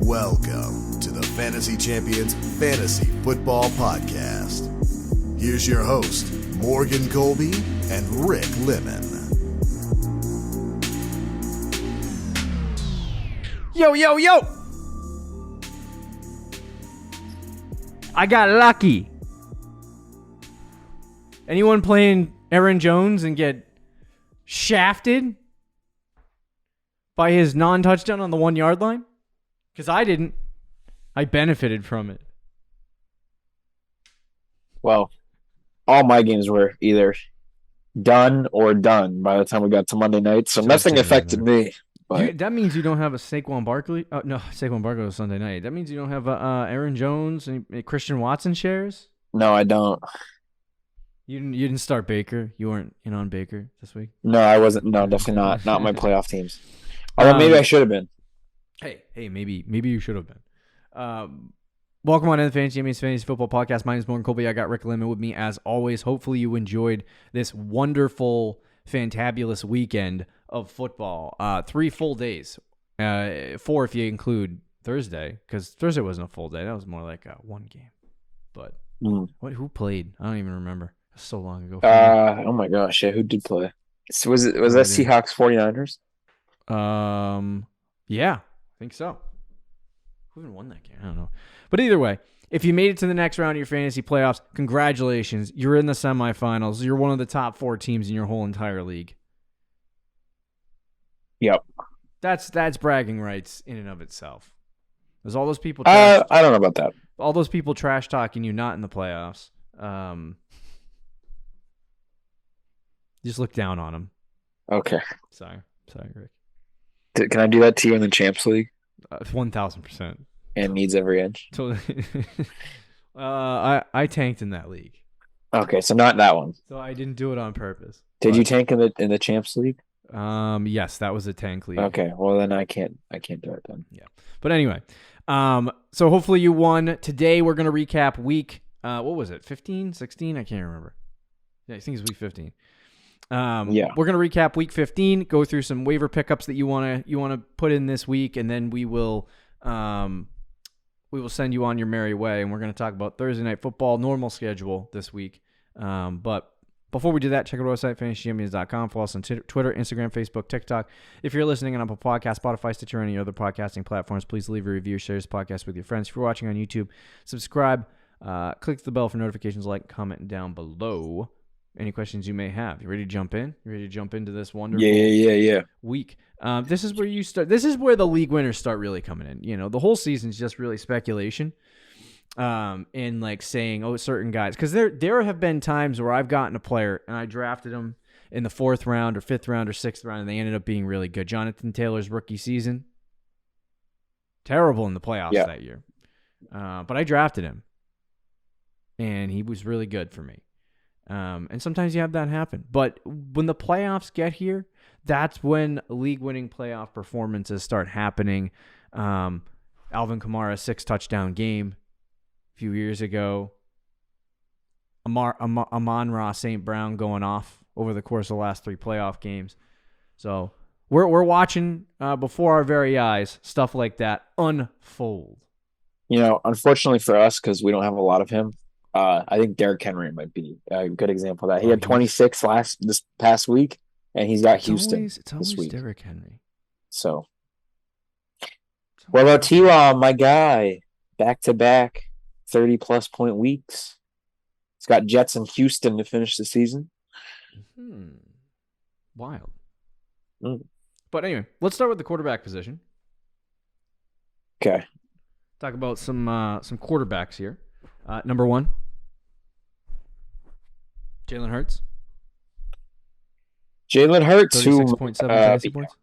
Welcome to the Fantasy Champions Fantasy Football Podcast. Here's your host, Morgan Colby and Rick Lemon. Yo, yo, yo! I got lucky. Anyone playing Aaron Jones and get shafted by his non-touchdown on the 1 yard line? Because I didn't. I benefited from it. Well, all my games were either done or done by the time we got to Monday night, so nothing affected me. But That means you don't have a Saquon Barkley. Oh, no, Saquon Barkley was Sunday night. That means you don't have Aaron Jones and Christian Watson shares? no, I don't. You didn't start Baker. You weren't in on Baker this week? No, I wasn't. No, definitely not. Not my playoff teams. Although maybe I should have been. Hey, maybe you should have been. Welcome on to the Fantasy Champions Fantasy Football Podcast. My name is Morgan Colby. I got Rick Lemon with me as always. Hopefully you enjoyed this fantabulous weekend of football. 3 full days. 4 if you include Thursday, because Thursday wasn't a full day. That was more like one game. But who played? I don't even remember. It was so long ago. Oh my gosh, yeah, who did play? So was that Seahawks 49ers? Yeah, I think so. Who even won that game? I don't know. But either way, if you made it to the next round of your fantasy playoffs, congratulations. You're in the semifinals. You're one of the top 4 teams in your whole entire league. Yep. That's bragging rights in and of itself. There's all those people. I don't know about that. All those people trash talking you not in the playoffs. Just look down on them. Okay. Sorry, Rick. Can I do that to you in the Champs League? 1,000%. And needs every inch. Totally. I tanked in that league. Okay, so not that one. So I didn't do it on purpose. Did you tank in the Champs League? Yes, that was a tank league. Okay, well then I can't do it then. Yeah, but anyway, so hopefully you won. Today we're gonna recap week. What was it? 15, 16? I can't remember. Yeah, I think it's week 15. Yeah, we're gonna recap week 15. Go through some waiver pickups that you wanna put in this week, and then we will send you on your merry way. And we're gonna talk about Thursday Night Football normal schedule this week. But before we do that, check out our website, fantasychampions.com. Follow us on Twitter, Instagram, Facebook, TikTok. If you're listening on Apple Podcasts, Spotify, Stitcher, or any other podcasting platforms, please leave a review, share this podcast with your friends. If you're watching on YouTube, subscribe, click the bell for notifications, like, comment down below any questions you may have. You ready to jump in? You ready to jump into this wonderful week? This is where you start. This is where the league winners start really coming in. You know, the whole season's just really speculation. And like saying, certain guys, because there have been times where I've gotten a player and I drafted them in the 4th round or 5th round or 6th round, and they ended up being really good. Jonathan Taylor's rookie season, terrible in the playoffs that year, but I drafted him, and he was really good for me. And sometimes you have that happen, but when the playoffs get here, that's when league-winning playoff performances start happening. Alvin Kamara, 6-touchdown game few years ago. Amon-Ra St. Brown going off over the course of the last 3 playoff games. So we're watching before our very eyes stuff like that unfold. You know, unfortunately for us, because we don't have a lot of him, I think Derrick Henry might be a good example of that. He had 26 this past week, and he's got Houston this week. Derrick Henry. So, what about T-Law, my guy? Back-to-back 30-plus point weeks. He's got Jets and Houston to finish the season. Wild. But anyway, let's start with the quarterback position. Okay. Talk about some quarterbacks here. Number 1, Jalen Hurts. Jalen Hurts, 36.7 fantasy points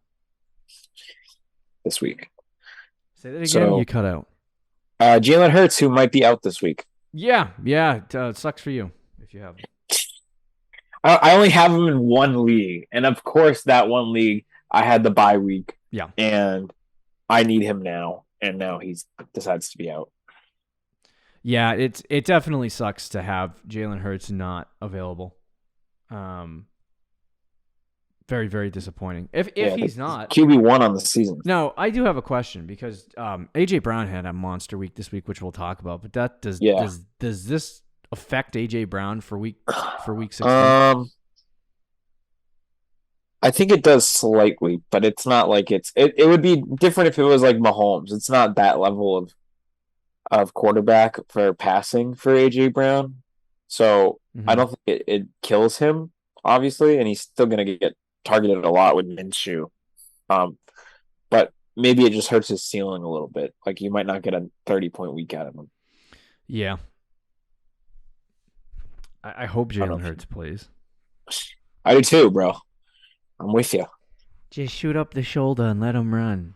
this week. Say that again. You cut out. Jalen Hurts, who might be out this week. Yeah. It sucks for you if you have him. I only have him in one league, and of course, that one league I had the bye week. Yeah, and I need him now, and now he decides to be out. Yeah, it definitely sucks to have Jalen Hurts not available. Very, very disappointing. If he's not QB1 on the season. No, I do have a question because AJ Brown had a monster week this week, which we'll talk about. But that does this affect AJ Brown for week 16? I think it does slightly, but it's not like it would be different if it was like Mahomes. It's not that level of quarterback for passing for AJ Brown. So I don't think it kills him, obviously, and he's still going to get targeted a lot with Minshew. But maybe it just hurts his ceiling a little bit. Like you might not get a 30-point week out of him. Yeah. I hope Jalen Hurts plays. I do too, bro. I'm with you. Just shoot up the shoulder and let him run.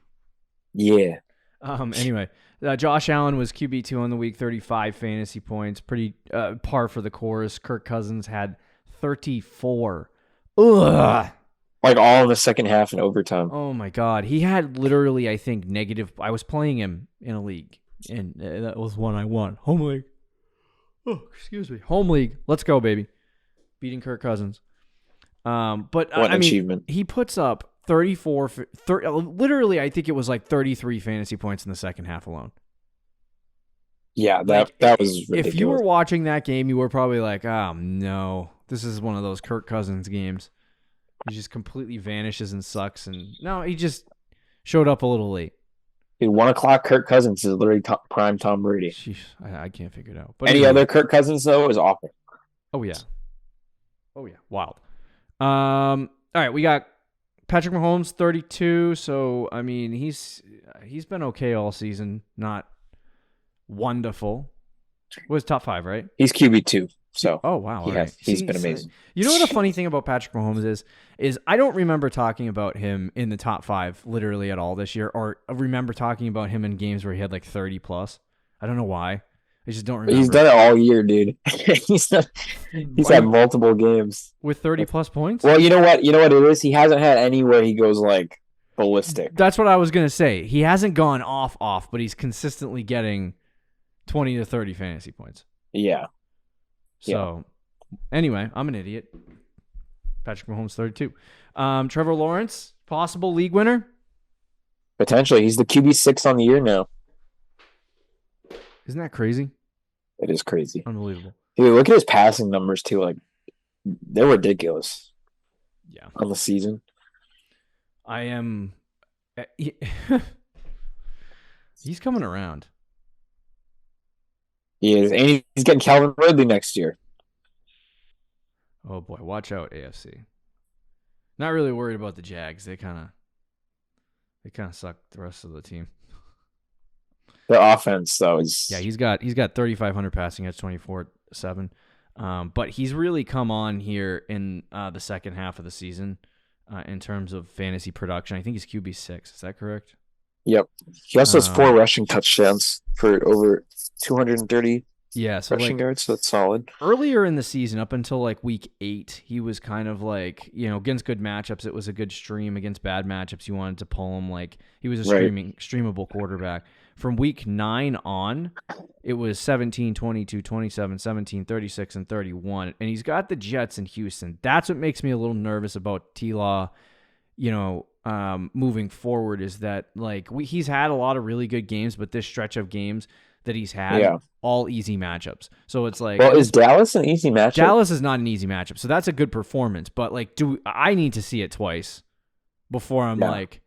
Yeah. Anyway, Josh Allen was QB2 on the week, 35 fantasy points, pretty par for the course. Kirk Cousins had 34. Ugh. Like all in the second half and overtime. Oh my God, he had literally, I think, negative. I was playing him in a league, and that was one I won. Home league. Oh, excuse me. Home league. Let's go, baby. Beating Kirk Cousins. But what I mean, achievement. He puts up 34, literally, I think it was like 33 fantasy points in the second half alone. Yeah, that was ridiculous. If you were watching that game, you were probably like, oh, no, this is one of those Kirk Cousins games. He just completely vanishes and sucks. And no, he just showed up a little late. Dude, 1 o'clock Kirk Cousins is literally prime Tom Brady. Sheesh, I can't figure it out. But any other Kirk Cousins, though, is awful. Oh, yeah. Wild. All right, we got Patrick Mahomes, 32. So, I mean, he's been okay all season. Not wonderful. Was top 5, right? He's QB2. So, oh wow, he's been amazing. You know what the funny thing about Patrick Mahomes is I don't remember talking about him in the top 5 literally at all this year, or I remember talking about him in games where he had like 30 plus. I don't know why. I just don't remember. He's done it all year, dude. he's had multiple games with 30 plus points. Well, you know what it is. He hasn't had any where he goes like ballistic. That's what I was gonna say. He hasn't gone off, but he's consistently getting 20 to 30 fantasy points. Yeah. So, anyway, I'm an idiot. Patrick Mahomes, 32. Trevor Lawrence, possible league winner? Potentially. He's the QB6 on the year now. Isn't that crazy? It is crazy. Unbelievable. Dude, look at his passing numbers, too. Like, they're ridiculous. Yeah. On the season. I am... He's coming around. He is, and he's getting Calvin Ridley next year. Oh boy, watch out, AFC. Not really worried about the Jags. They kind of suck the rest of the team. Their offense, though, is he's got 3,500 passing yards, 24-7. But he's really come on here in the second half of the season in terms of fantasy production. I think he's QB6. Is that correct? Yep. He also has 4 rushing touchdowns for over 230 rushing yards, so that's solid. Earlier in the season, up until like week 8, he was kind of like, against good matchups, it was a good stream. Against bad matchups, you wanted to pull him. Like, he was a streamable quarterback. From week 9 on, it was 17, 22, 27, 17, 36, and 31. And he's got the Jets in Houston. That's what makes me a little nervous about T-Law, moving forward, is that like he's had a lot of really good games, but this stretch of games that he's had, all easy matchups. So it's like, well, is Dallas an easy matchup? Dallas is not an easy matchup, so that's a good performance. But like, I need to see it twice before I'm like,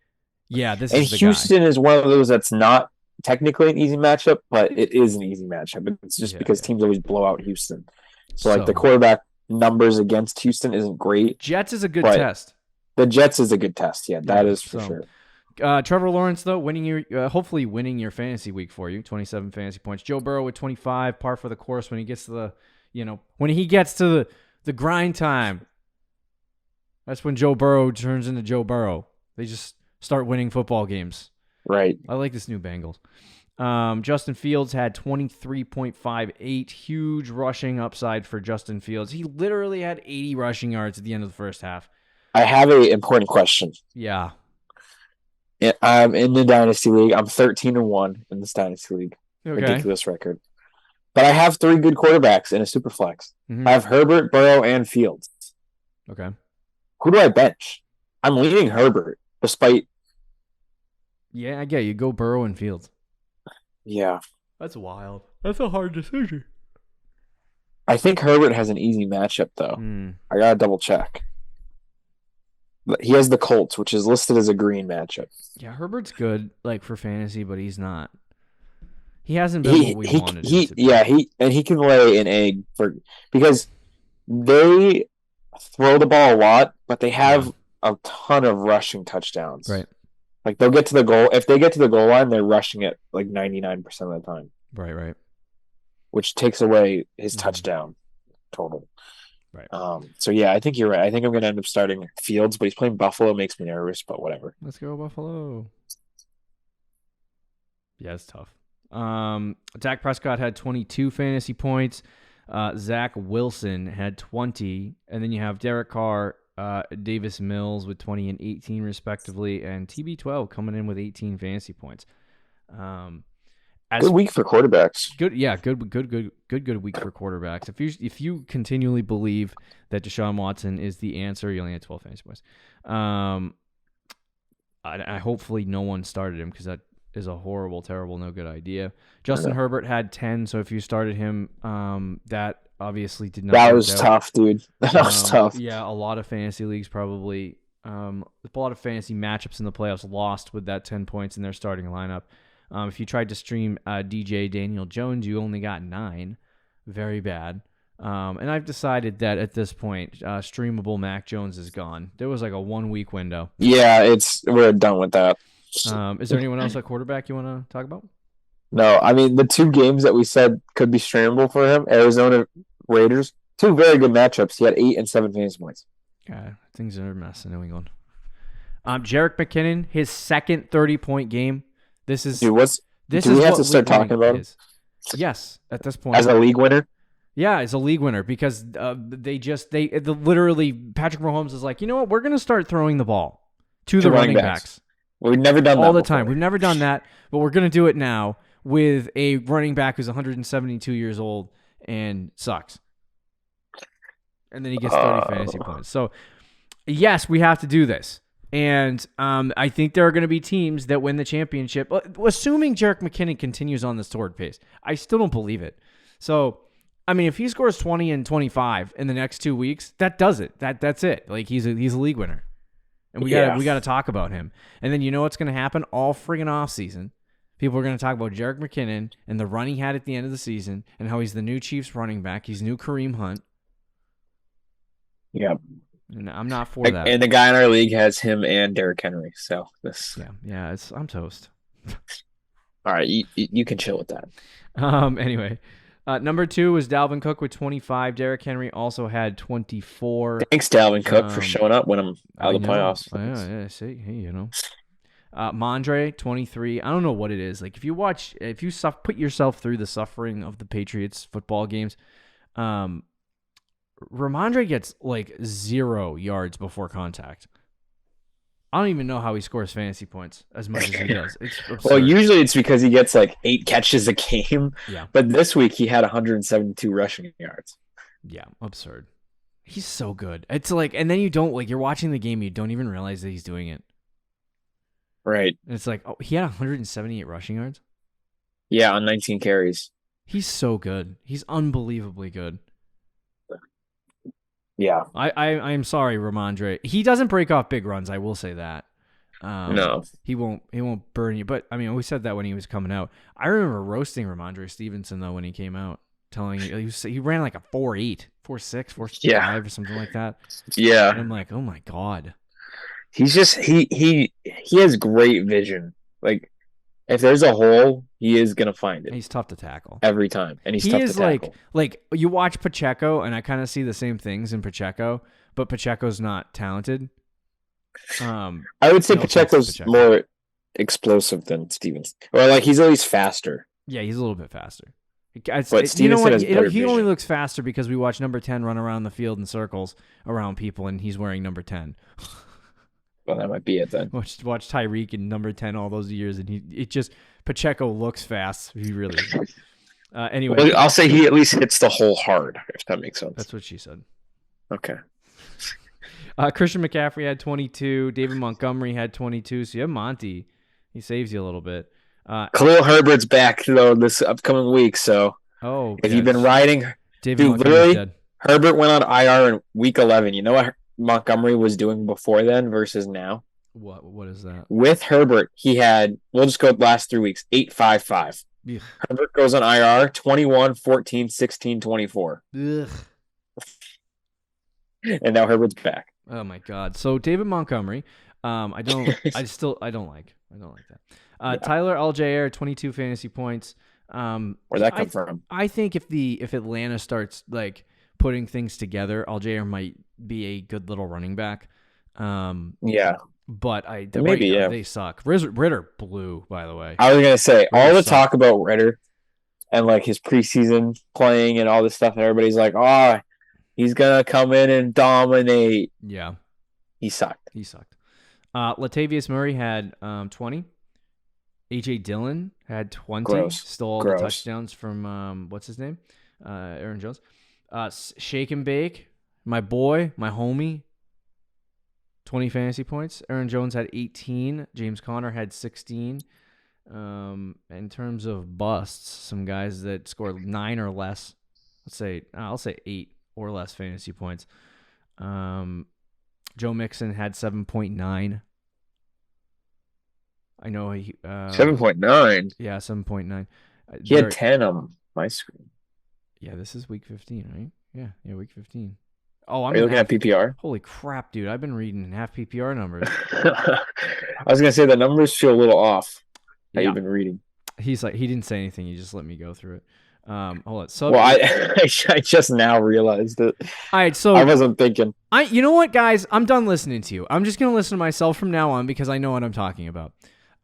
this is the Houston guy. is one of those that's not technically an easy matchup, but it is an easy matchup. It's just because teams always blow out Houston. So like the quarterback numbers against Houston isn't great. Jets is a good test. The Jets is a good test. Yeah, that is for sure. Trevor Lawrence, though, hopefully winning your fantasy week for you, 27 fantasy points. Joe Burrow with 25, par for the course when he gets to the grind time. That's when Joe Burrow turns into Joe Burrow. They just start winning football games. Right. I like this new Bengals. Justin Fields had 23.58, huge rushing upside for Justin Fields. He literally had 80 rushing yards at the end of the first half. I have an important question. Yeah. I'm in the Dynasty League. I'm 13-1 in this Dynasty League. Okay. Ridiculous record. But I have 3 good quarterbacks in a super flex. I have Herbert, Burrow, and Fields. Okay. Who do I bench? I'm leaning Herbert, despite. Yeah, I get you. Go Burrow and Fields. Yeah. That's wild. That's a hard decision. I think Herbert has an easy matchup, though. I got to double check. But he has the Colts, which is listed as a green matchup. Yeah, Herbert's good, like, for fantasy, but he's not. He hasn't been what we wanted him to be. Yeah, he can lay an egg because they throw the ball a lot, but they have a ton of rushing touchdowns. Right. Like they'll get to the goal. If they get to the goal line, they're rushing it like 99% of the time. Right. Which takes away his touchdown total. Right. So yeah, I think you're right. I think I'm gonna end up starting Fields, but he's playing Buffalo, makes me nervous, but whatever. Let's go Buffalo. Yeah, it's tough. Dak Prescott had 22 fantasy points. Zach Wilson had 20. And then you have Derek Carr, Davis Mills with 20 and 18 respectively, and TB12 coming in with 18 fantasy points. Good week for quarterbacks. Good week for quarterbacks. If you continually believe that Deshaun Watson is the answer, you only had 12 fantasy points. I hopefully no one started him because that is a horrible, terrible, no good idea. Justin Herbert had 10, so if you started him, that obviously did not. That was tough, dude. That was tough. Yeah, a lot of fantasy leagues probably, a lot of fantasy matchups in the playoffs lost with that 10 points in their starting lineup. If you tried to stream DJ Daniel Jones, you only got 9. Very bad. And I've decided that at this point, streamable Mac Jones is gone. There was like a 1-week window. Yeah, we're done with that. Is there anyone else at quarterback you want to talk about? No, I mean, the 2 games that we said could be streamable for him, Arizona Raiders, 2 very good matchups. He had 8 and 7 fantasy points. Yeah, things are a mess in New England. Jerick McKinnon, his second 30-point game. This is Dude, do we have to start talking about him? Yes, at this point. As a league winner? Yeah, as a league winner because literally Patrick Mahomes is like, you know what? We're going to start throwing the ball to the running backs. We've never done that all the before. time. We've never done that, but we're going to do it now with a running back who's 172 years old and sucks. And then he gets 30 fantasy points. So, yes, we have to do this. And I think there are going to be teams that win the championship, assuming Jerick McKinnon continues on this torrid pace. I still don't believe it. So, I mean, if he scores 20 and 25 in the next 2 weeks, that does it. That's it. Like he's a league winner. And we got to talk about him. And then you know what's going to happen all friggin' off season? People are going to talk about Jerick McKinnon and the run he had at the end of the season and how he's the new Chiefs running back. He's new Kareem Hunt. Yeah. And I'm not for that. And the guy in our league has him and Derrick Henry. So this. Yeah. I'm toast. All right, you can chill with that. Anyway. Number 2 was Dalvin Cook with 25. Derrick Henry also had 24. Thanks, Dalvin Cook, for showing up when I'm out of the playoffs. Yeah, see, hey, you know. Mondre, 23. I don't know what it is. Like, if you put yourself through the suffering of the Patriots football games, Ramondre gets, like, 0 yards before contact. I don't even know how he scores fantasy points as much as he does. It's absurd. Well, usually it's because he gets like 8 catches a game. Yeah. But this week he had 172 rushing yards. Yeah, absurd. He's so good. It's like, and then you're watching the game, you don't even realize that he's doing it. Right. And it's like, oh, he had 178 rushing yards? Yeah, on 19 carries. He's so good. He's unbelievably good. Yeah. I'm sorry, Ramondre. He doesn't break off big runs, I will say that. No. He won't burn you. But I mean, we said that when he was coming out. I remember roasting Ramondre Stevenson though when he came out, telling you he ran like a 4.8, 4.6, 4.5 or something like that. Yeah. And I'm like, oh my God. He's just he has great vision. Like if there's a hole, he is gonna find it. He's tough to tackle every time, and he's tough to tackle. like you watch Pacheco, and I kind of see the same things in Pacheco, but Pacheco's not talented. I would say Pacheco's more explosive than Stevenson, or like he's at least faster. Yeah, he's a little bit faster. But Stevenson has better he vision. only looks faster because we watch number 10 run around the field in circles around people, and he's wearing number 10. Well, that might be it then. Watch Tyreek in number 10 all those years, and Pacheco looks fast. He really is. Anyway. Well, I'll say he at least hits the hole hard, if that makes sense. That's what she said. Okay. Christian McCaffrey had 22. David Montgomery had 22. So you have Monty. He saves you a little bit. Khalil Herbert's back, though, this upcoming week. So if you've been riding, David dude, Montgomery's literally, dead. Herbert went on IR in week 11. You know what Montgomery was doing before then versus now? What is that? With Herbert, he had, we'll just go last 3 weeks, 8-5-5. Ugh. Herbert goes on IR 21, 14, 16, 24. Ugh. And now Herbert's back. Oh my God. So David Montgomery, I don't like that. Yeah. Tyler Algier, 22 fantasy points. Where'd that come from? I think if Atlanta starts like putting things together, Algier might be a good little running back. Yeah. But they suck. Ritter blew, by the way. I was gonna say all the sucked. talk about Ritter and like his preseason playing and all this stuff, and everybody's like, "Oh, he's gonna come in and dominate." Yeah, he sucked. Latavius Murray had 20. AJ Dillon had 20. Gross. Stole all the touchdowns from what's his name, Aaron Jones. Shake and Bake, my boy, my homie. 20 fantasy points. Aaron Jones had 18. James Conner had 16. In terms of busts, some guys that scored 9 or less. I'll say 8 or less fantasy points. Joe Mixon had 7.9. I know he 7.9. Yeah, 7.9. He had 10 on my screen. Yeah, this is week 15, right? Yeah, week 15. Oh, Are you looking at PPR? Holy crap, dude! I've been reading half PPR numbers. I was gonna say the numbers feel a little off. That you've been reading. He's like, he didn't say anything. He just let me go through it. Hold on. So, well, I just now realized it. All right, so I wasn't thinking. You know what, guys? I'm done listening to you. I'm just gonna listen to myself from now on because I know what I'm talking about.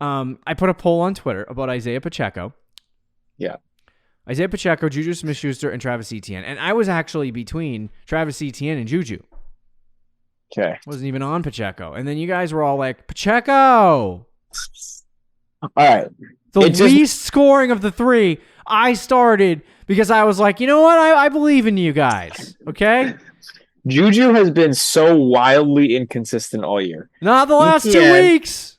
I put a poll on Twitter about Isaiah Pacheco. Yeah. Isaiah Pacheco, Juju Smith-Schuster, and Travis Etienne. And I was actually between Travis Etienne and Juju. Okay. Wasn't even on Pacheco. And then you guys were all like, Pacheco! All right. The least scoring of the three, I started because I was like, you know what? I believe in you guys. Okay? Juju has been so wildly inconsistent all year. Not the last 2 weeks.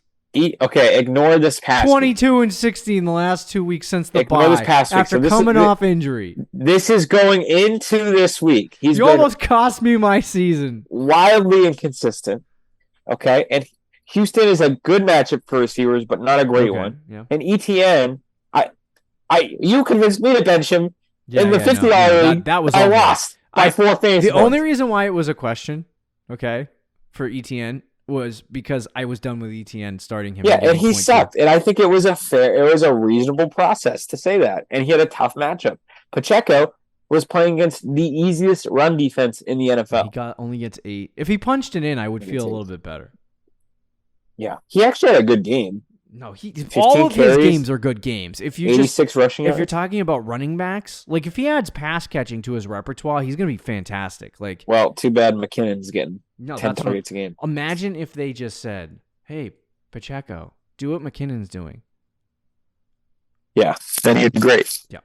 Okay, ignore this past 22 and 16 the last 2 weeks since the bye. This past week. After coming off injury. This is going into this week. You almost cost me my season. Wildly inconsistent. Okay, and Houston is a good matchup for receivers, but not a great one. Yeah. And ETN, you convinced me to bench him in the $50 league. That was I lost by 4 fantasy The points. only reason why it was a question, okay, for ETN was because I was done with ETN starting him. Yeah, and he sucked. And I think it was a reasonable process to say that. And he had a tough matchup. Pacheco was playing against the easiest run defense in the NFL. He only gets 8. If he punched it in, I would feel a little bit better. Yeah, he actually had a good game. No, all of his games are good games. If you 86 rushing yards. If you're talking about running backs, like if he adds pass catching to his repertoire, he's going to be fantastic. Like, well, too bad McKinnon's getting 10 targets a game. Imagine if they just said, "Hey, Pacheco, do what McKinnon's doing." Yeah, then he'd be great. Yeah.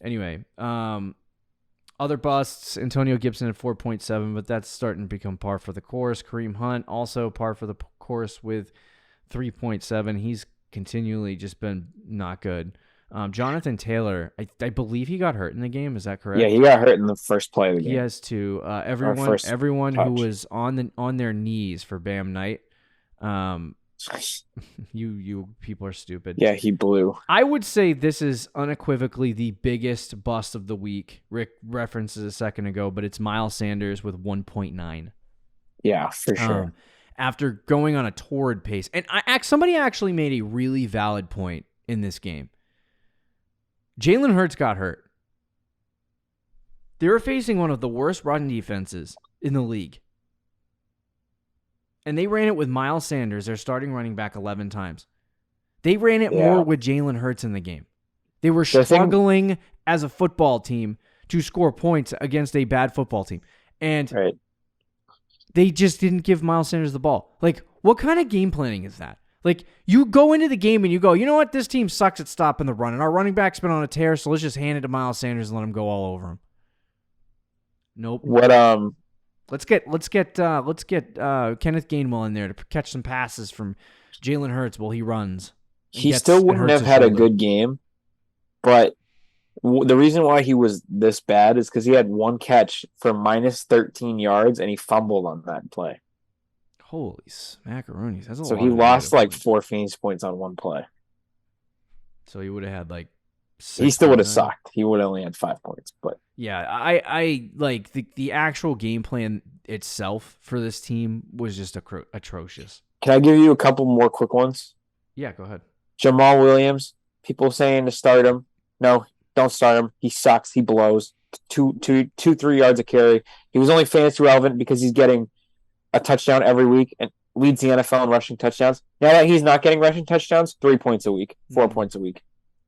Anyway, other busts: Antonio Gibson at 4.7, but that's starting to become par for the course. Kareem Hunt also par for the course with 3.7. He's continually just been not good. Jonathan Taylor, I believe he got hurt in the game. Is that correct? Yeah, he got hurt in the first play of the game. He has to. Everyone who was on their knees for Bam Knight. You people are stupid. Yeah, he blew. I would say this is unequivocally the biggest bust of the week. Rick referenced it a second ago, but it's Miles Sanders with 1.9. Yeah, for sure. After going on a torrid pace. And somebody actually made a really valid point in this game. Jalen Hurts got hurt. They were facing one of the worst run defenses in the league. And they ran it with Miles Sanders, their starting running back, 11 times. They ran it more with Jalen Hurts in the game. They were struggling as a football team to score points against a bad football team. And they just didn't give Miles Sanders the ball. Like, what kind of game planning is that? Like, you go into the game and you go, you know what? This team sucks at stopping the run, and our running back's been on a tear, so let's just hand it to Miles Sanders and let him go all over him. Nope. Let's get Kenneth Gainwell in there to catch some passes from Jalen Hurts while he runs. He still wouldn't have had a good game, but the reason why he was this bad is because he had one catch for minus 13 yards and he fumbled on that play. Holy macaronis! That's a lot. So he lost like 4 fantasy points on one play. So he would have had like. He still would have sucked. He would have only had 5 points, but yeah, I like the actual game plan itself for this team was just atrocious. Can I give you a couple more quick ones? Yeah, go ahead. Jamal Williams, people saying to start him. No, don't start him. He sucks. He blows. 3 yards a carry. He was only fantasy relevant because he's getting a touchdown every week and leads the NFL in rushing touchdowns. Now that he's not getting rushing touchdowns, 3 points a week, 4 points a week.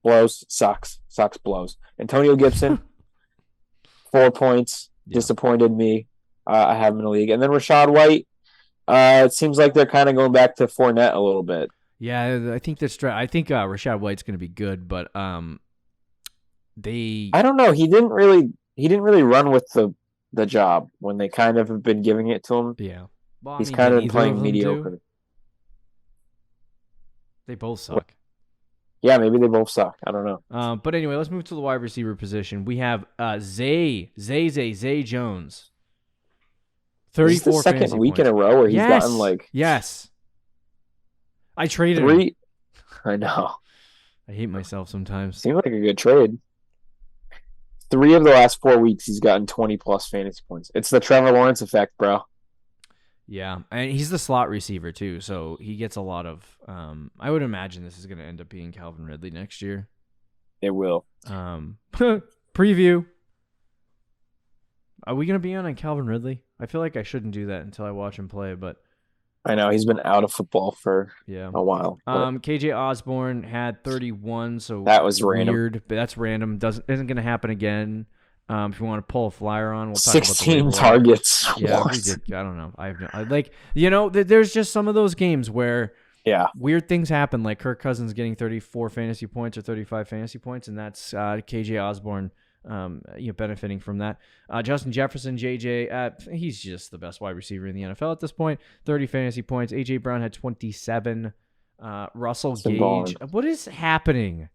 Blows, sucks, blows. Antonio Gibson, 4 points, disappointed me. I have him in the league. And then Rachaad White, it seems like they're kind of going back to Fournette a little bit. Yeah, I think Rachaad White's going to be good, but I don't know. He didn't really run with the job when they kind of have been giving it to him. Yeah, well, he's kind of playing mediocre. They both suck. Yeah, maybe they both suck. I don't know. But anyway, let's move to the wide receiver position. We have Zay Jones. 34 This is the second week in a row where he's gotten like... Yes. I traded him. I know. I hate myself sometimes. Seems like a good trade. 3 of the last 4 weeks, he's gotten 20-plus fantasy points. It's the Trevor Lawrence effect, bro. Yeah, and he's the slot receiver too, so he gets a lot of. I would imagine this is going to end up being Calvin Ridley next year. It will. Preview. Are we going to be on Calvin Ridley? I feel like I shouldn't do that until I watch him play, but I know he's been out of football for a while. KJ Osborne had 31, so that was weird, random. but that's random. Isn't going to happen again. If you want to pull a flyer on, we'll talk 16 about targets. Yeah, I don't know. I have no, there's just some of those games where weird things happen, like Kirk Cousins getting 34 fantasy points or 35 fantasy points, and that's KJ Osborne benefiting from that. Justin Jefferson, JJ, he's just the best wide receiver in the NFL at this point. 30 fantasy points. AJ Brown had 27. Russell Gage. What is happening?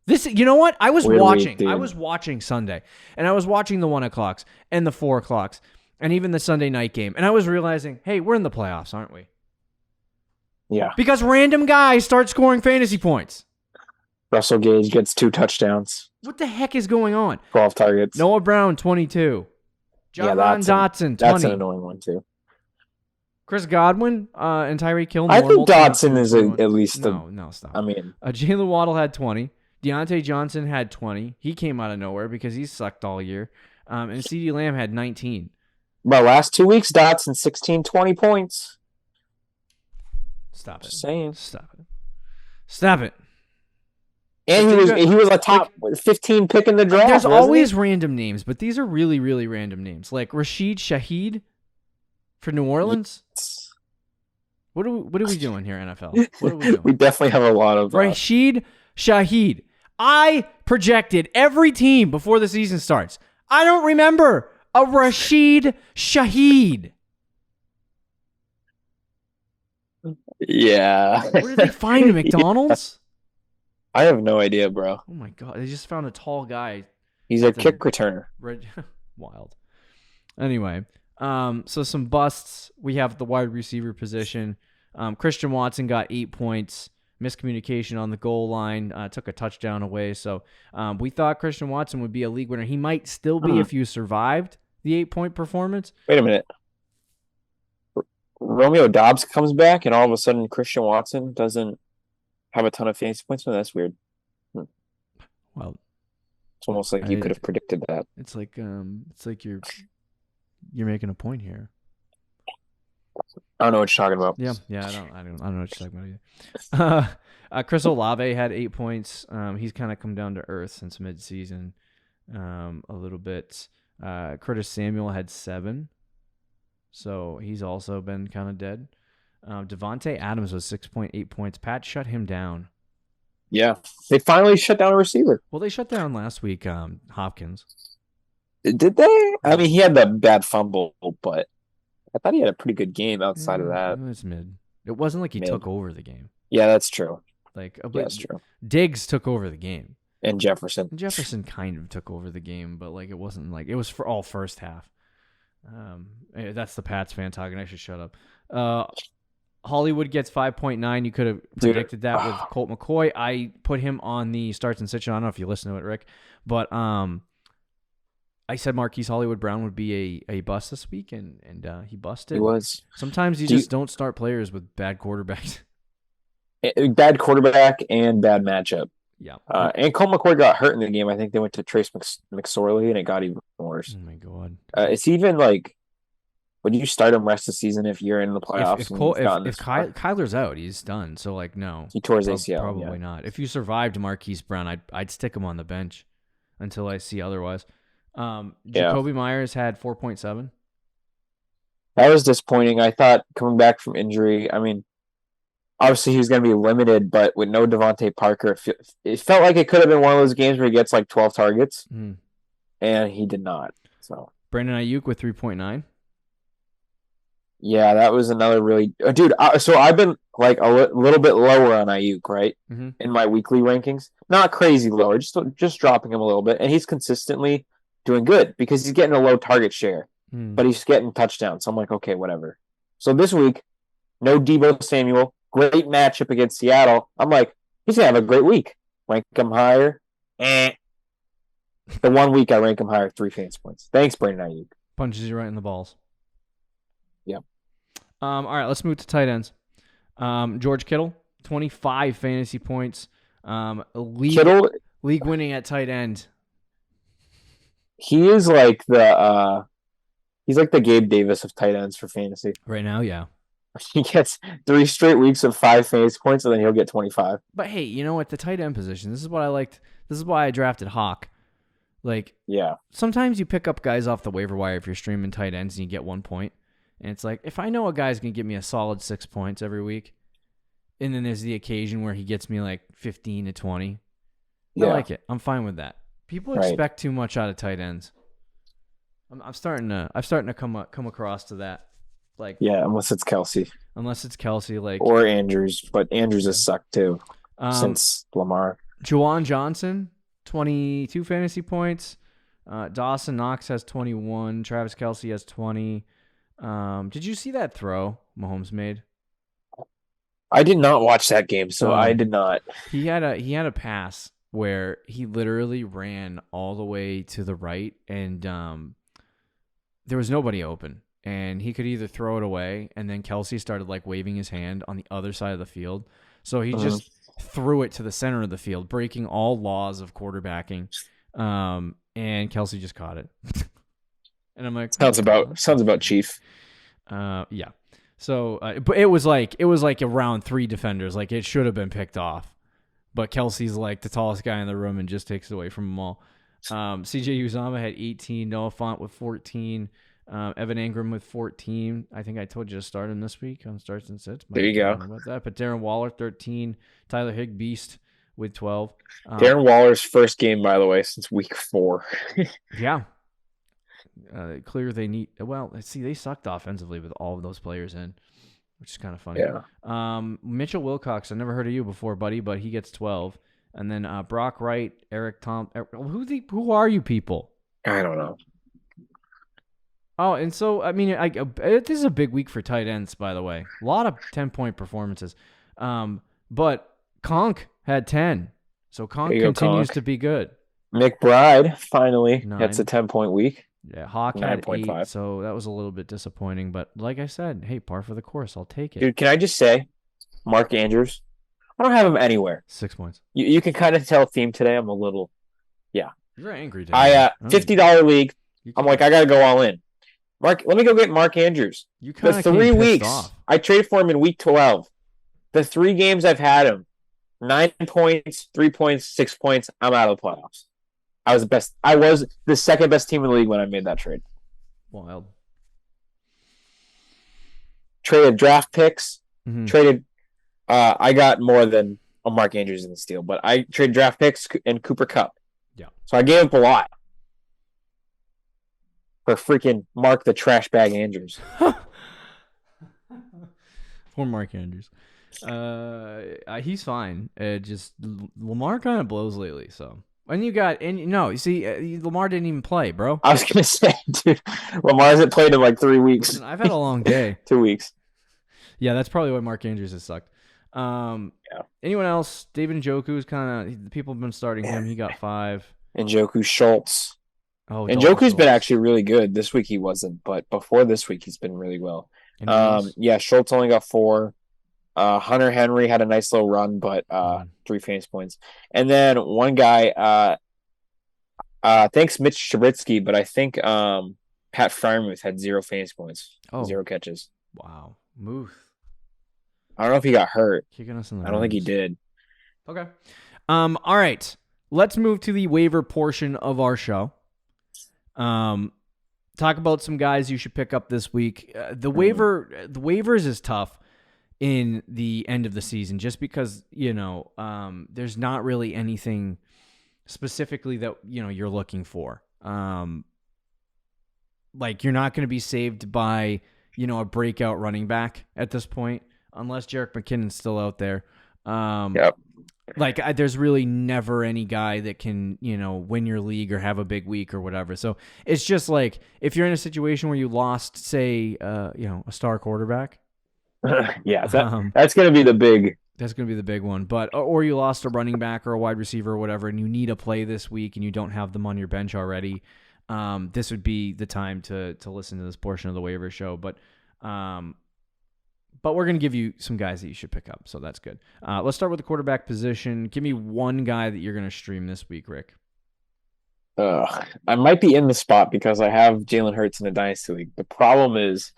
You know what? I was watching Sunday, and I was watching the 1 o'clocks and the 4 o'clocks, and even the Sunday night game, and I was realizing, hey, we're in the playoffs, aren't we? Yeah. Because random guys start scoring fantasy points. Russell Gage gets 2 touchdowns. What the heck is going on? 12 targets. Noah Brown, 22. John Dotson, 20. That's an annoying one, too. Chris Godwin and Tyreek Hill. I think Dotson is at least No, stop. I mean, Jalen Waddle had 20. Deontay Johnson had 20. He came out of nowhere because he sucked all year. And CeeDee Lamb had 19. But last 2 weeks, Dotson 16, 20 points. Stop it. Just saying. Stop it. And he was a top 15 pick in the draft. There's always random names, but these are really, really random names. Like Rashid Shaheed for New Orleans. Yes. What are we doing here, NFL? What are we doing? We definitely have a lot of Rashid Shaheed. I projected every team before the season starts. I don't remember a Rashid Shaheed. Yeah. Where did they find him? McDonald's? I have no idea, bro. Oh my god, they just found a tall guy. He's a kick returner. Wild. Anyway, so some busts. We have the wide receiver position. Christian Watson got 8 points. Miscommunication on the goal line, took a touchdown away. So we thought Christian Watson would be a league winner. He might still be if you survived the 8-point performance. Wait a minute. Romeo Doubs comes back, and all of a sudden Christian Watson doesn't have a ton of fantasy points. No, that's weird. Well, it's almost like you could have predicted that. It's like you're making a point here. I don't know what you're talking about. Yeah, I don't know what you're talking about either. Chris Olave had 8 points. He's kind of come down to earth since midseason, a little bit. Curtis Samuel had 7, so he's also been kind of dead. Devontae Adams was 6.8 points. Pat shut him down. Yeah, they finally shut down a receiver. Well, they shut down last week Hopkins. Did they? I mean, he had the bad fumble, but I thought he had a pretty good game outside of It that. was mid. It wasn't like he Mid. took over the game. Yeah, that's true. Like, Yeah, that's true. Diggs took over the game. And Jefferson. Jefferson kind of took over the game, but like it wasn't like it was for all first half. That's the Pats fan talking. I should shut up. Hollywood gets 5.9. You could have predicted that with Colt McCoy. I put him on the starts and sits. I don't know if you listen to it, Rick, but I said Marquise Hollywood Brown would be a bust this week, and he busted. He was. Sometimes you just don't start players with bad quarterbacks. Bad quarterback and bad matchup. Yeah. And Colt McCoy got hurt in the game. I think they went to Trace McSorley, and it got even worse. Oh my god. It's even like, would you start him rest of the season if you're in the playoffs? If Kyler's out, he's done. So like, no, he tore his ACL. Probably not. If you survived Marquise Brown, I'd stick him on the bench until I see otherwise. Jacoby Myers had 4.7. That was disappointing. I thought coming back from injury, I mean, obviously he was going to be limited, but with no Devontae Parker, it felt like it could have been one of those games where he gets like 12 targets, and he did not. So Brandon Ayuk with 3.9. Yeah, that was another really dude. So I've been like a little bit lower on Ayuk, right, in my weekly rankings. Not crazy lower, just dropping him a little bit, and he's consistently doing good because he's getting a low target share, but he's getting touchdowns. So I'm like, okay, whatever. So this week, no Deebo Samuel, great matchup against Seattle. I'm like, he's gonna have a great week. Rank him higher. The 1 week I rank him higher, 3 fantasy points. Thanks, Brandon Ayuk. Punches you right in the balls. Yeah. All right, let's move to tight ends. George Kittle, 25 fantasy points. League winning at tight end. He is like he's like the Gabe Davis of tight ends for fantasy. Right now, yeah. He gets 3 straight weeks of 5 fantasy points, and then he'll get 25. But hey, you know what? The tight end position, this is what I liked. This is why I drafted Hawk. Like, yeah. Sometimes you pick up guys off the waiver wire if you're streaming tight ends and you get 1 point. And it's like, if I know a guy's going to give me a solid 6 points every week, and then there's the occasion where he gets me like 15 to 20, I like it. I'm fine with that. People expect too much out of tight ends. I'm starting to come across to that. Like, unless it's Kelsey. Like, or Andrews, but Andrews has sucked too since Lamar. Juwan Johnson, 22 fantasy points. Dawson Knox has 21. Travis Kelce has 20. Did you see that throw Mahomes made? I did not watch that game, so I did not. He had a pass where he literally ran all the way to the right, and there was nobody open, and he could either throw it away, and then Kelce started like waving his hand on the other side of the field, so he just threw it to the center of the field, breaking all laws of quarterbacking, and Kelce just caught it. And I'm like, sounds about Chief. Yeah. So, but it was like around 3 defenders. Like, it should have been picked off, but Kelsey's like the tallest guy in the room and just takes it away from them all. CJ Uzama had 18. Noah Fant with 14. Evan Ingram with 14. I think I told you to start him this week on starts and sits. There you go. About that. But Darren Waller 13. Tyler Higbeast with 12. Darren Waller's first game, by the way, since week 4. Yeah. Clear they need. Well, let's see. They sucked offensively with all of those players in, which is kind of funny. Yeah. Mitchell Wilcox. I never heard of you before, buddy, but he gets 12. And then Brock Wright, Eric Tom. Who are you people? I don't know. Oh, and so I mean, this is a big week for tight ends, by the way. A lot of 10-point performances. But Conk had 10, so Conk continues to be good. McBride finally gets a 10-point week. Yeah, Hawk had 8, so that was a little bit disappointing. But like I said, hey, par for the course. I'll take it. Dude, can I just say, Mark Andrews, I don't have him anywhere. 6 points. You can kind of tell a theme today. I'm a little, You're angry, dude. $50 league. I'm like, I got to go all in. Let me go get Mark Andrews. The 3 weeks, I traded for him in week 12. The 3 games I've had him, 9 points, 3 points, 6 points. I'm out of the playoffs. I was the best. I was the second best team in the league when I made that trade. Wild. Traded draft picks. Traded. I got more than a Mark Andrews in the steal, but I traded draft picks and Cooper Kupp. Yeah. So I gave up a lot. for freaking Mark the Trash Bag Andrews. Poor Mark Andrews. He's fine. Just Lamar kind of blows lately. So, you see, Lamar didn't even play, bro. I was gonna say, dude, Lamar hasn't played in like 3 weeks. Listen, I've had a long day. 2 weeks. Yeah, that's probably why Mark Andrews has sucked. Anyone else? David Njoku's kind of people have been starting him. He got 5. Njoku, Schultz. Oh, Njoku's been actually really good. This week he wasn't, but before this week he's been really well. Schultz only got 4. Hunter Henry had a nice little run, but 3 fantasy points. And then one guy, thanks Mitch Trubisky, but I think Pat Freiermuth had 0 fantasy points, 0 catches. Wow, Muth. I don't know if he got hurt. Kicking us in the I don't think he did. Okay. All right. Let's move to the waiver portion of our show. Talk about some guys you should pick up this week. The waivers is tough in the end of the season just because, there's not really anything specifically that, you're looking for. Like you're not going to be saved by, a breakout running back at this point, unless Jerick McKinnon's still out there. Yep. There's really never any guy that can, win your league or have a big week or whatever. So it's just like if you're in a situation where you lost, say, a star quarterback. Yeah, that's going to be the big. That's going to be the big one. But or you lost a running back or a wide receiver or whatever, and you need a play this week, and you don't have them on your bench already. This would be the time to listen to this portion of the waiver show. But we're going to give you some guys that you should pick up, so that's good. Let's start with the quarterback position. Give me one guy that you're going to stream this week, Rick. I might be in the spot because I have Jalen Hurts in the Dynasty League. The problem is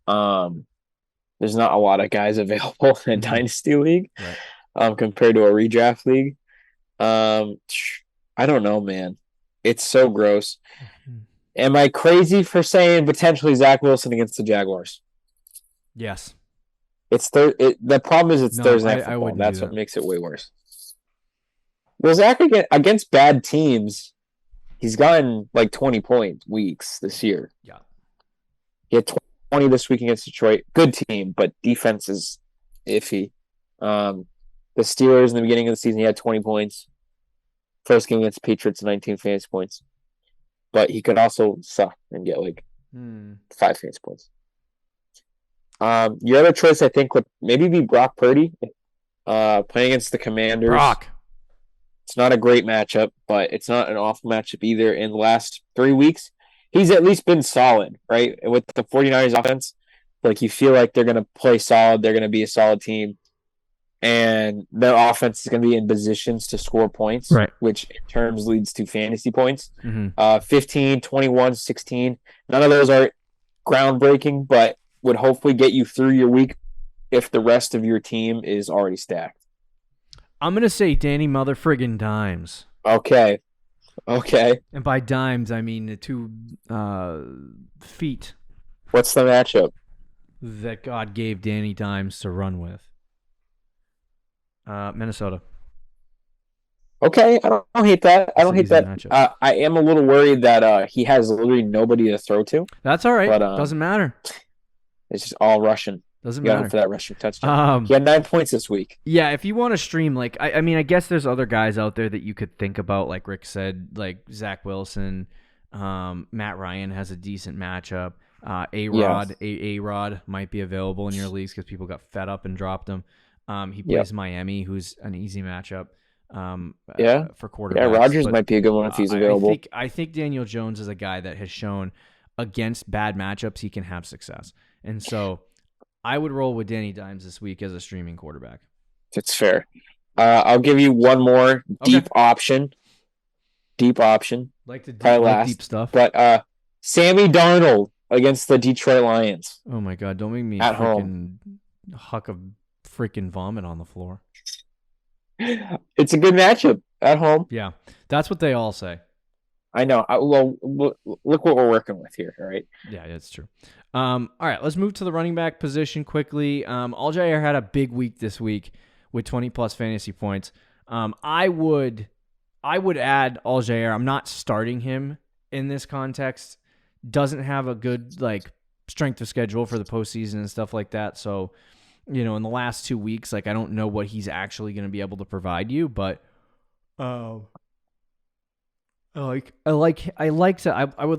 there's not a lot of guys available in a Dynasty League compared to a redraft league. I don't know, man. It's so gross. Am I crazy for saying potentially Zach Wilson against the Jaguars? Yes. The problem is it's Thursday night football. That's what makes it way worse. Well, Zach against bad teams, he's gotten like 20-point weeks this year. Yeah. He had 20 this week against Detroit. Good team, but defense is iffy. The Steelers in the beginning of the season, he had 20 points. First game against the Patriots, 19 fantasy points. But he could also suck and get like 5 fantasy points. Your other choice, I think, would maybe be Brock Purdy playing against the Commanders. Brock. It's not a great matchup, but it's not an awful matchup either. In the last 3 weeks, he's at least been solid, right? With the 49ers offense, like you feel like they're going to play solid. They're going to be a solid team. And their offense is going to be in positions to score points, which in terms leads to fantasy points. 15, 21, 16. None of those are groundbreaking, but would hopefully get you through your week if the rest of your team is already stacked. I'm going to say Danny Motherfriggin Dimes. Okay. And by dimes, I mean the 2 feet. What's the matchup? That God gave Danny Dimes to run with. Minnesota. Okay, I don't hate that. I don't hate that. I am a little worried that he has literally nobody to throw to. That's all right. But, doesn't matter. It's just all Russian. Doesn't matter for that rushing touchdown. He had 9 points this week. Yeah, if you want to stream, like I mean, I guess there's other guys out there that you could think about, like Rick said, like Zach Wilson. Matt Ryan has a decent matchup. A-Rod might be available in your leagues because people got fed up and dropped him. He plays Miami, who's an easy matchup for quarterbacks. Yeah, Rodgers might be a good one if he's available. I think Daniel Jones is a guy that has shown against bad matchups he can have success. And so I would roll with Danny Dimes this week as a streaming quarterback. That's fair. I'll give you one more deep option. Like the deep stuff. But Sammy Darnold against the Detroit Lions. Oh, my God. Don't make me at home huck a freaking vomit on the floor. It's a good matchup at home. Yeah, that's what they all say. I know. Well, look what we're working with here, all right? Yeah, that's true. All right, let's move to the running back position quickly. Aljair had a big week this week with 20-plus fantasy points. I would add Aljair. I'm not starting him in this context doesn't have a good like strength of schedule for the postseason and stuff like that. So, in the last 2 weeks, like I don't know what he's actually going to be able to provide you, but I would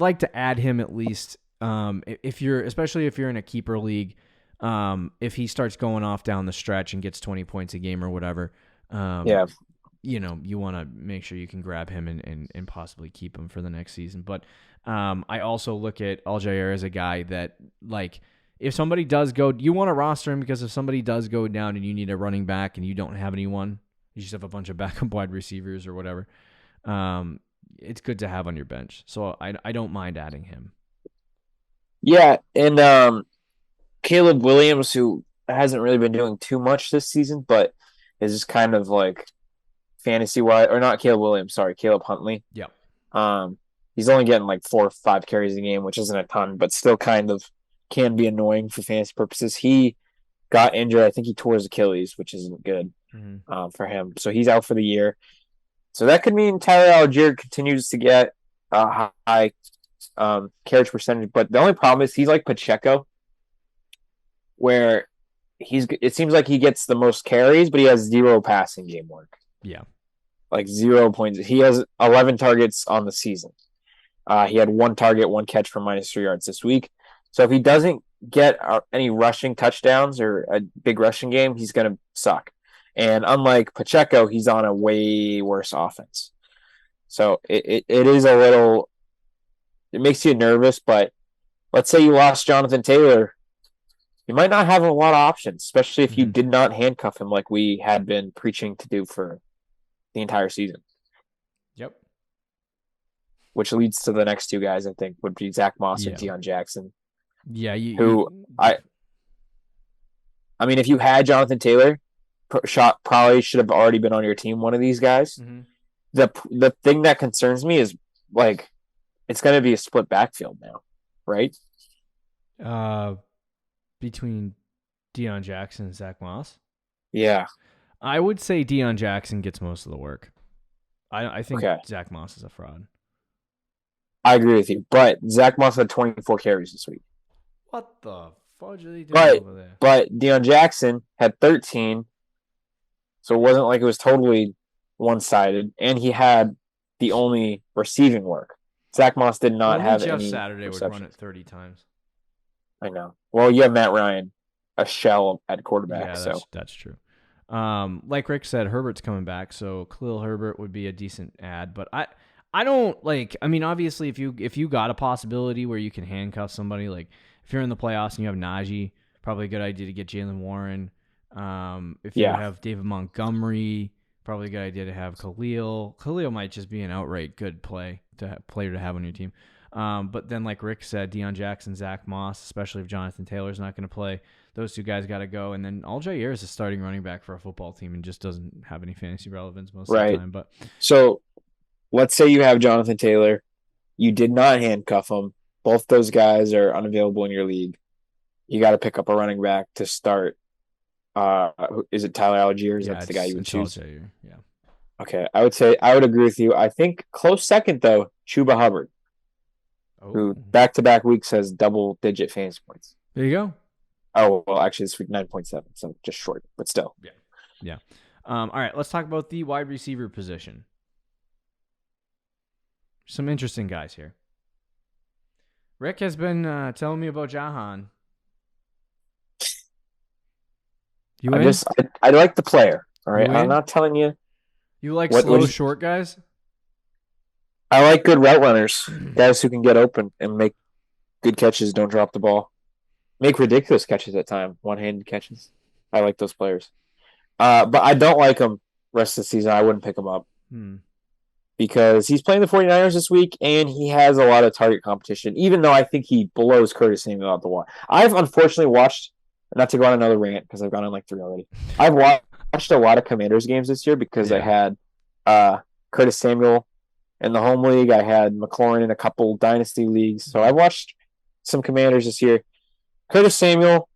like to add him at least. Especially if you're in a keeper league, if he starts going off down the stretch and gets 20 points a game or whatever, you want to make sure you can grab him and possibly keep him for the next season. But I also look at Aljair as a guy that, like, if somebody does go, you want to roster him because if somebody does go down and you need a running back and you don't have anyone, you just have a bunch of backup wide receivers or whatever, it's good to have on your bench. So I don't mind adding him. Yeah, and Caleb Williams, who hasn't really been doing too much this season, but is just kind of like fantasy-wise, or not Caleb Williams, sorry, Caleb Huntley. Yep. He's only getting like 4 or 5 carries a game, which isn't a ton, but still kind of can be annoying for fantasy purposes. He got injured. I think he tore his Achilles, which isn't good for him. So he's out for the year. So that could mean Tyler Algier continues to get a high carriage percentage. But the only problem is he's like Pacheco, where it seems like he gets the most carries, but he has 0 passing game work. Yeah. Like 0 points. He has 11 targets on the season. He had 1 target, 1 catch for -3 yards this week. So if he doesn't get any rushing touchdowns or a big rushing game, he's going to suck. And unlike Pacheco, he's on a way worse offense. So it is a little – it makes you nervous, but let's say you lost Jonathan Taylor. You might not have a lot of options, especially if you did not handcuff him like we had been preaching to do for the entire season. Yep. Which leads to the next 2 guys, I think, would be Zach Moss and Deion Jackson. Yeah. I mean, if you had Jonathan Taylor, probably should have already been on your team, one of these guys. Mm-hmm. The thing that concerns me is, like, it's going to be a split backfield now, right? Between Deion Jackson and Zach Moss? Yeah. I would say Deion Jackson gets most of the work. I think Zach Moss is a fraud. I agree with you, but Zach Moss had 24 carries this week. What the fudge are they doing over there? But Deion Jackson had 13, so it wasn't like it was totally one-sided, and he had the only receiving work. Zach Moss did not have Jeff any Saturday receptions. would run it 30 times. I know. Well, you have Matt Ryan, a shell at quarterback. Yeah, that's true. Like Rick said, Herbert's coming back, so Khalil Herbert would be a decent add. But I don't like. I mean, obviously, if you got a possibility where you can handcuff somebody, like if you're in the playoffs and you have Najee, probably a good idea to get Jalen Warren. If you have David Montgomery, probably a good idea to have Khalil. Khalil might just be an outright good player to have on your team. But then, like Rick said, Deion Jackson, Zach Moss, especially if Jonathan Taylor's not going to play, those 2 guys got to go. And then Aljair is a starting running back for a football team and just doesn't have any fantasy relevance most of the time. But so let's say you have Jonathan Taylor. You did not handcuff him. Both those guys are unavailable in your league. You got to pick up a running back to start. Is it Tyler Algier? Is that the guy you would choose? Aljair, yeah. Okay, I would agree with you. I think close second, though, Chuba Hubbard. Who back-to-back weeks has double-digit fantasy points. There you go. Oh, well, actually, this week 9.7, so just short, but still. Yeah. All right, let's talk about the wide receiver position. Some interesting guys here. Rick has been telling me about Jahan. I like the player, all right? I'm not telling you. You like slow, short guys? I like good route runners, guys who can get open and make good catches, don't drop the ball. Make ridiculous catches at times, one-handed catches. I like those players. But I don't like him rest of the season. I wouldn't pick him up because he's playing the 49ers this week, and he has a lot of target competition, even though I think he blows Curtis Samuel out the water. I've unfortunately watched, not to go on another rant because I've gone on like 3 already, I've watched a lot of Commanders games this year because I had Curtis Samuel in the home league. I had McLaurin in a couple dynasty leagues. So I watched some Commanders this year. Curtis Samuel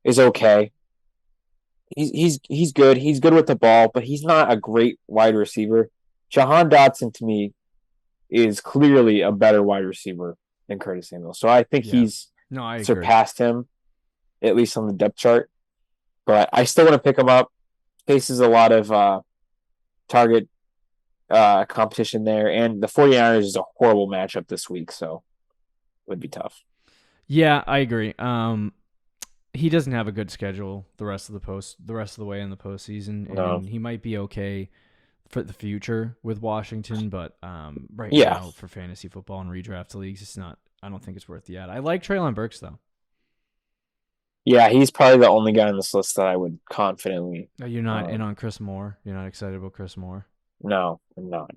is okay. He's good. He's good with the ball, but he's not a great wide receiver. Jahan Dotson, to me, is clearly a better wide receiver than Curtis Samuel. So I think he's No, I agree. surpassed him, at least on the depth chart. But I still want to pick him up. Faces a lot of target competition there, and the 49ers is a horrible matchup this week, so it would be tough. Yeah, I agree. He doesn't have a good schedule the rest of the way in the postseason, and he might be okay for the future with Washington, but right now for fantasy football and redraft leagues, it's not. I don't think it's worth the ad. I like Treylon Burks though. Yeah, he's probably the only guy on this list that I would confidently. You're not in on Chris Moore. You're not excited about Chris Moore. No, I'm not.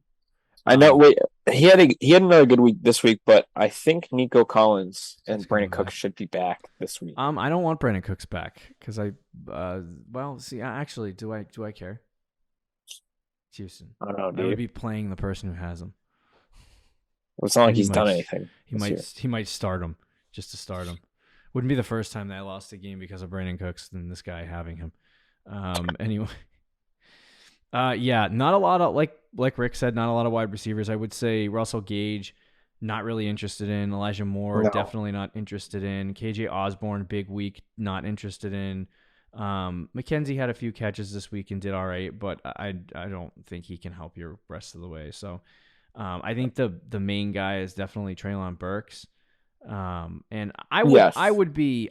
I know. Wait, he had another good week this week, but I think Nico Collins and Brandon Cooks should be back this week. I don't want Brandon Cooks back because actually, do I care? Houston. I don't know, dude. I would be playing the person who has him. Well, it's not like he's done anything. He might start him just to start him. Wouldn't be the first time that I lost a game because of Brandon Cooks than this guy having him. Anyway. Not a lot of like Rick said, not a lot of wide receivers. I would say Russell Gage, not really interested in. Elijah Moore, definitely not interested in. KJ Osborne, big week, not interested in. McKenzie had a few catches this week and did all right, but I don't think he can help you rest of the way. So I think the main guy is definitely Treylon Burks. And I would be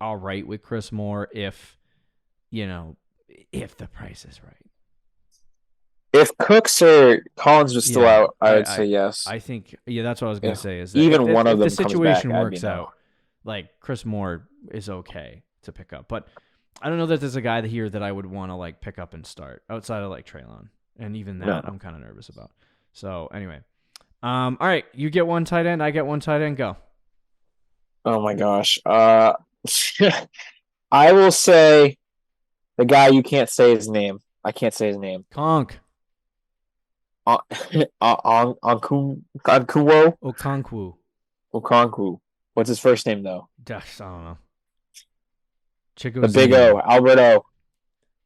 all right with Chris Moore if the price is right. If Cooks or Collins was still out, I would say yes. I think that's what I was going to say. Is that even one of them the situation comes back, works out, like Chris Moore is okay to pick up, but I don't know that there's a guy here that I would want to like pick up and start outside of like Treylon, and even that I'm kind of nervous about. So anyway, all right, you get one tight end, I get one tight end. Go. Oh my gosh. I will say the guy you can't say his name. I can't say his name. Conk. Okonkwo. What's his first name though? I don't know. The big O, Alberto.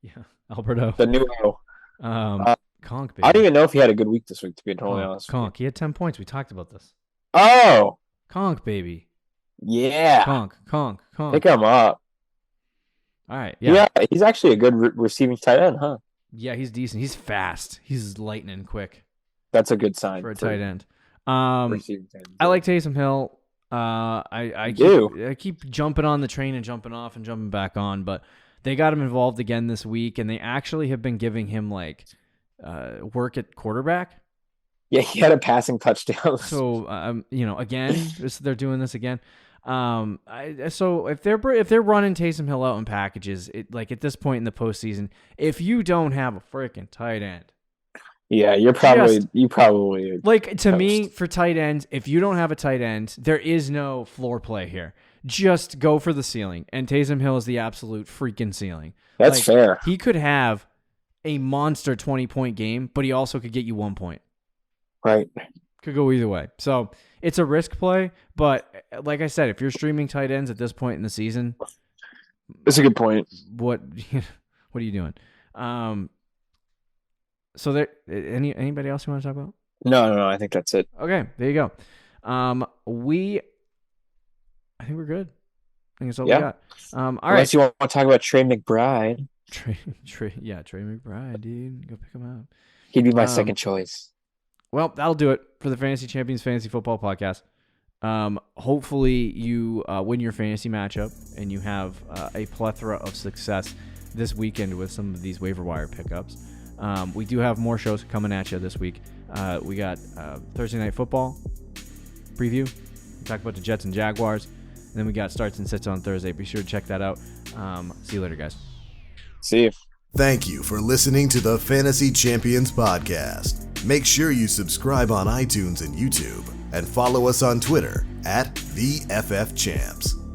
Yeah, Alberto. The new O. Conk, baby. I don't even know if he had a good week this week, to be totally honest. Conk. He had 10 points. We talked about this. Oh. Conk, baby. Yeah. Conk. Pick him up. All right. Yeah, he's actually a good receiving tight end, huh? Yeah, he's decent. He's fast. He's lightning quick. That's a good sign for a tight end. I like Taysom Hill. I keep jumping on the train and jumping off and jumping back on, but they got him involved again this week, and they actually have been giving him like work at quarterback. Yeah, he had a passing touchdown. So again, they're doing this again. So if they're running Taysom Hill out in packages, like at this point in the postseason, if you don't have a freaking tight end, yeah, you probably like to me for tight ends. If you don't have a tight end, there is no floor play here. Just go for the ceiling, and Taysom Hill is the absolute freaking ceiling. That's fair. He could have a monster 20-point game, but he also could get you 1 point. Right. Could go either way. So it's a risk play, but like I said, if you're streaming tight ends at this point in the season, that's a good point. What are you doing? So there, anybody else you want to talk about? No. I think that's it. Okay, there you go. I think we're good. I think that's all we got. All right. Unless you want to talk about Trey McBride. Trey McBride, dude. Go pick him up. He'd be my second choice. Well, that'll do it for the Fantasy Champions Fantasy Football Podcast. Hopefully you win your fantasy matchup and you have a plethora of success this weekend with some of these waiver wire pickups. We do have more shows coming at you this week. We got Thursday Night Football preview. We talk about the Jets and Jaguars. And then we got starts and sits on Thursday. Be sure to check that out. See you later, guys. See you. Thank you for listening to the Fantasy Champions Podcast. Make sure you subscribe on iTunes and YouTube and follow us on Twitter @TheFFChamps.